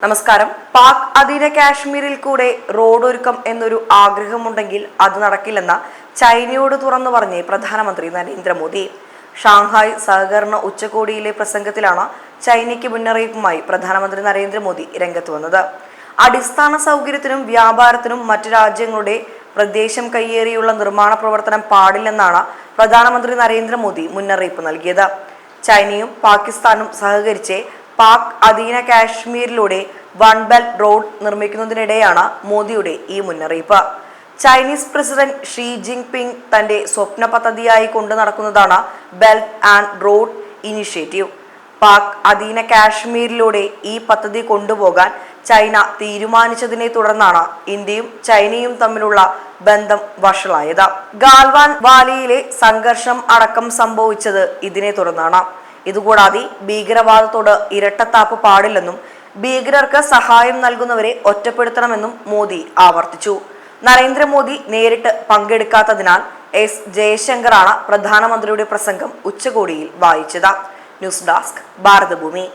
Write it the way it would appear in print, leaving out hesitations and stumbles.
നമസ്കാരം. പാക് അധീന കാശ്മീരിൽ കൂടെ റോഡൊരുക്കം എന്നൊരു ആഗ്രഹമുണ്ടെങ്കിൽ അത് നടക്കില്ലെന്ന ചൈനയോട് തുറന്നു പറഞ്ഞ് പ്രധാനമന്ത്രി നരേന്ദ്രമോദി. ഷാങ്ഹായ് സഹകരണ ഉച്ചകോടിയിലെ പ്രസംഗത്തിലാണ് ചൈനയ്ക്ക് മുന്നറിയിപ്പുമായി പ്രധാനമന്ത്രി നരേന്ദ്രമോദി രംഗത്ത് വന്നത്. അടിസ്ഥാന സൗകര്യത്തിനും വ്യാപാരത്തിനും മറ്റു രാജ്യങ്ങളുടെ പ്രദേശം കയ്യേറിയുള്ള നിർമ്മാണ പ്രവർത്തനം പാടില്ലെന്നാണ് പ്രധാനമന്ത്രി നരേന്ദ്രമോദി മുന്നറിയിപ്പ് നൽകിയത്. ചൈനയും പാകിസ്ഥാനും സഹകരിച്ച് പാക് അധീന കാശ്മീരിലൂടെ വൺ ബെൽറ്റ് റോഡ് നിർമ്മിക്കുന്നതിനിടെയാണ് മോദിയുടെ ഈ മുന്നറിയിപ്പ്. ചൈനീസ് പ്രസിഡന്റ് ഷീ ജിങ് പിങ് തന്റെ സ്വപ്ന പദ്ധതിയായി കൊണ്ടു നടക്കുന്നതാണ് belt and road initiative. Pak അധീന കാശ്മീരിലൂടെ ഈ പദ്ധതി കൊണ്ടുപോകാൻ ചൈന തീരുമാനിച്ചതിനെ തുടർന്നാണ് ഇന്ത്യയും ചൈനയും തമ്മിലുള്ള ബന്ധം വഷളായത്. ഗാൽവാൻ വാലിയിലെ സംഘർഷം അടക്കം സംഭവിച്ചത് ഇതിനെ തുടർന്നാണ്. ഇതുകൂടാതെ ഭീകരവാദത്തോട് ഇരട്ടത്താപ്പ് പാടില്ലെന്നും ഭീകരർക്ക് സഹായം നൽകുന്നവരെ ഒറ്റപ്പെടുത്തണമെന്നും മോദി ആവർത്തിച്ചു. നരേന്ദ്രമോദി നേരിട്ട് പങ്കെടുക്കാത്തതിനാൽ എസ് ജയശങ്കറാണ് പ്രധാനമന്ത്രിയുടെ പ്രസംഗം ഉച്ചകോടിയിൽ വായിച്ചത്. News desk Bharathabhoomi.